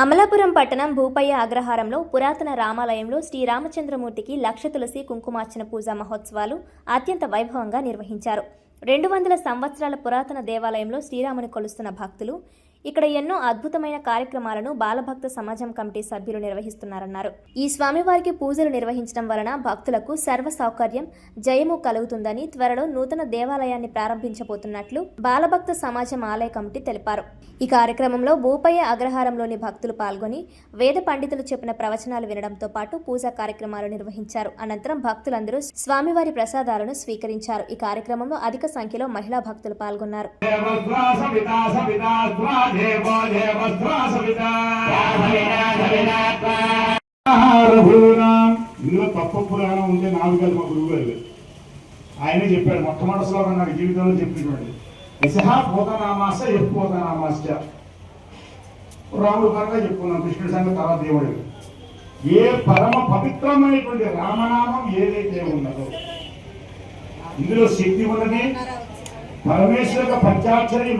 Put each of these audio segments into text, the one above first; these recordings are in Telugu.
అమలాపురం పట్టణం భూపయ్య అగ్రహారంలో పురాతన రామాలయంలో శ్రీరామచంద్రమూర్తికి లక్ష తులసి కుంకుమార్చన పూజా మహోత్సవాలు అత్యంత వైభవంగా నిర్వహించారు. 200 సంవత్సరాల పురాతన దేవాలయంలో శ్రీరాముని కొలుస్తున్న భక్తులు ఇక్కడ ఎన్నో అద్భుతమైన కార్యక్రమాలను బాలభక్త సమాజం కమిటీ సభ్యులు నిర్వహిస్తున్నారన్నారు. ఈ స్వామివారికి పూజలు నిర్వహించడం వలన భక్తులకు సర్వ సౌకర్యం జయము కలుగుతుందని త్వరలో నూతన దేవాలయాన్ని ప్రారంభించబోతున్నట్లు బాలభక్త సమాజం ఆలయ కమిటీ తెలిపారు. ఈ కార్యక్రమంలో భూపయ్య అగ్రహారంలోని భక్తులు పాల్గొని వేద పండితులు చెప్పిన ప్రవచనాలు వినడంతో పాటు పూజా కార్యక్రమాలు నిర్వహించారు. అనంతరం భక్తులందరూ స్వామివారి ప్రసాదాలను స్వీకరించారు. ఈ కార్యక్రమంలో అధిక సంఖ్యలో మహిళా భక్తులు పాల్గొన్నారు. ఇందులో తప్ప పురాణం ఉంటే నాకు కాదు, మా గురువు గారు ఆయనే చెప్పాడు. మొట్టమొదటి శ్లోకం నాకు జీవితంలో చెప్పినటువంటి యశః పోతనామాస ఎఫ్ పోతనామాస రాముడు పరంగా చెప్పుకున్నాం. కృష్ణుడి సంగతి తర్వాత దేవుడు. ఏ పరమ పవిత్రమైనటువంటి రామనామం ఏదైతే ఉన్నదో ఇందులో శక్తి ఉన్నది. పరమేశ్వర యొక్క పంచాక్షరి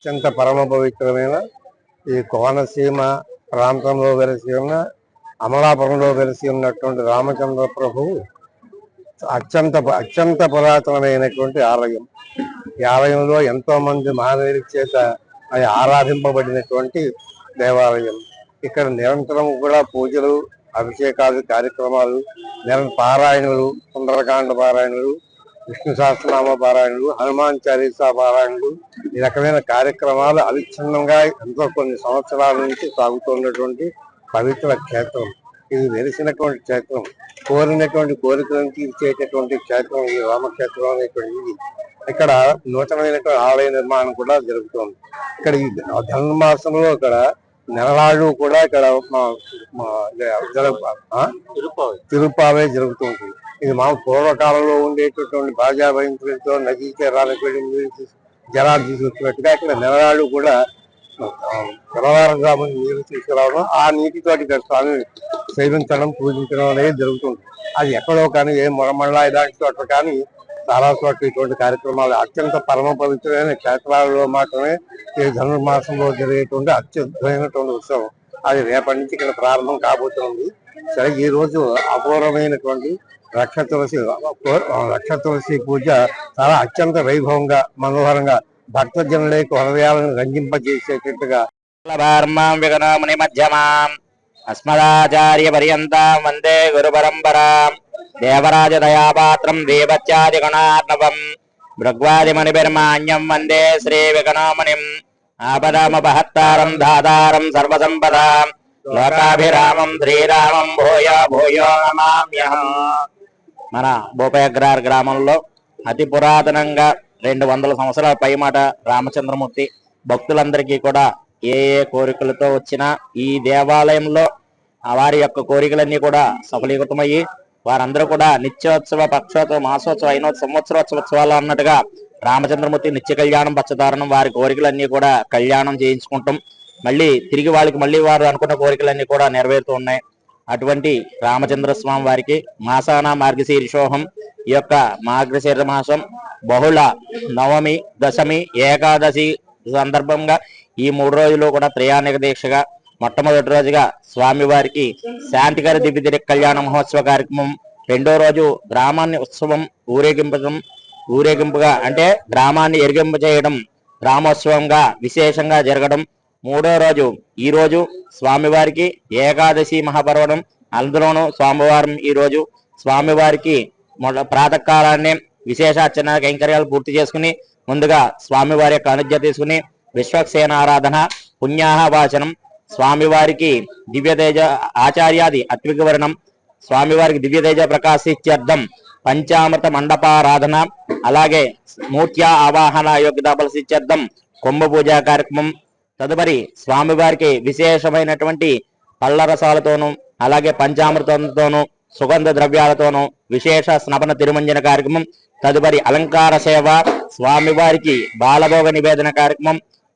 అత్యంత పరమ పవిత్రమైన ఈ కోనసీమ ప్రాంతంలో వెలిసి ఉన్న అమలాపురంలో వెలిసి ఉన్నటువంటి రామచంద్ర ప్రభువు అత్యంత పురాతనమైనటువంటి ఆలయం. ఈ ఆలయంలో ఎంతో మంది మహనీయుల చేత అది ఆరాధింపబడినటువంటి దేవాలయం. ఇక్కడ నిరంతరం కూడా పూజలు, అభిషేకాలు, కార్యక్రమాలు, పారాయణలు, సుందరకాండ పారాయణలు, విష్ణు సహస్రనామ పారాయణలు, హనుమాన్ చాలీసా పారాయణలు, ఈ రకమైన కార్యక్రమాలు అవిచ్ఛిన్నంగా ఎంతో కొన్ని సంవత్సరాల నుంచి సాగుతున్నటువంటి పవిత్ర క్షేత్రం. ఇది వెలిసినటువంటి క్షేత్రం, కోరినటువంటి కోరికలను తీర్చేటటువంటి క్షేత్రం ఈ రామక్షేత్రం అనేటువంటిది. ఇక్కడ నూతనమైనటువంటి ఆలయ నిర్మాణం కూడా జరుగుతుంది. ఇక్కడ ఈ ధనుర్మాసంలో ఇక్కడ నెలలాడు కూడా ఇక్కడ తిరుపావే జరుగుతుంది. ఇది మా పూర్వకాలంలో ఉండేటటువంటి బాజా భయంతో నదీ తీరాలకు వెళ్ళి జలాలు తీసుకొచ్చినట్టుగా ఇక్కడ నెలలాడు కూడా తెల్లవారుజామున నీరు తీసుకురావడం, ఆ నీటితోటి ఇక్కడ స్వామి సేవించడం, పూజించడం అనేది జరుగుతుంది. అది ఎక్కడో కానీ ఏ మొరమళ్ళ ఇలాంటి చోట్ల కానీ చాలా చోట్ల ఇటువంటి కార్యక్రమాలు అత్యంత పరమ పవిత్రమైన క్షేత్రాలలో మాత్రమే ఈ ధనుర్మాసంలో జరిగేటువంటి అత్యద్భుతమైనటువంటి ఉత్సవం. అది రేపటి నుంచి ఇక్కడ ప్రారంభం కాబోతుంది. సరే, ఈ రోజు అపూర్వమైనటువంటి లక్ష తులసి పూజ చాలా అత్యంత వైభవంగా, మనోహరంగా భక్తజనులకు హృదయాలను రంజింపజేసేటట్టుగా అస్మదాచార్య పర్యంతం వందే గురు పరంపరాం దేవరాజ దయాపాత్రం దేవత్యాది గణార్ణవం భృగ్వాది మణిభిర్మాణ్యం వందే శ్రీ విగణోమణిం ఆపదామపహత్తారం ధాతారం సర్వసంపదాం లోకాభిరామం శ్రీరామం భూయో భూయో నమామ్యహం. మన భూపయగ్రహార గ్రామంలో అతి పురాతనంగా 200 సంవత్సరాల పైమాట రామచంద్రమూర్తి భక్తులందరికీ కూడా ఏ కోరికలతో వచ్చినా ఈ దేవాలయంలో వారి యొక్క కోరికలన్నీ కూడా సఫలీకృతమయ్యి వారందరూ కూడా నిత్యోత్సవ, పక్షోత్సవ, మాసోత్సవ, సంవత్సరోత్సవాలు అన్నట్టుగా రామచంద్రమూర్తి నిత్య కళ్యాణం, పచ్చదారణం, వారి కోరికలన్నీ కూడా కళ్యాణం చేయించుకుంటాం. మళ్ళీ తిరిగి వారు అనుకున్న కోరికలన్నీ కూడా నెరవేరుతూ ఉన్నాయి. అటువంటి రామచంద్ర స్వామి వారికి మాసాన మార్గశీర్షోహం, ఈ యొక్క మార్గశీర్ష మాసం బహుళ నవమి, దశమి, ఏకాదశి సందర్భంగా ఈ 3 రోజులు కూడా త్రయాణిక దీక్షగా మొట్టమొదటి రోజుగా స్వామివారికి శాంతికర దివ్య కళ్యాణ మహోత్సవ కార్యక్రమం, 2వ రోజు గ్రామాన్ని ఉత్సవం ఊరేగింపుగా అంటే గ్రామాన్ని ఎరిగింప చేయడం గ్రామోత్సవంగా విశేషంగా జరగడం, 3వ రోజు ఈ రోజు స్వామివారికి ఏకాదశి మహాపర్వణం, అందులోనూ స్వామివారం ఈ రోజు స్వామివారికి ప్రాతకాలాన్ని విశేషార్చన కైంకర్యాలు పూర్తి చేసుకుని ముందుగా స్వామివారి యొక్క అనుజ్ఞ తీసుకుని విశ్వక్సేన ఆరాధన, పుణ్యాహ వాచనం, స్వామివారికి దివ్యతేజ ఆచార్యాది అత్వికవర్ణం, స్వామివారికి దివ్యతేజ ప్రకాశిత్యర్థం పంచామృత మండపారాధన, అలాగే మూర్త్యా ఆవాహన యోగ్యతా బలసిత్యర్థం కుంభ పూజా కార్యక్రమం. తదుపరి స్వామివారికి విశేషమైనటువంటి పళ్ళ రసాలతోనూ అలాగే పంచామృతంతోనూ సుగంధ ద్రవ్యాలతోనూ విశేష స్నపన తిరుమంజన కార్యక్రమం, తదుపరి అలంకార సేవ, స్వామివారికి బాలభోగ నివేదన కార్యక్రమం,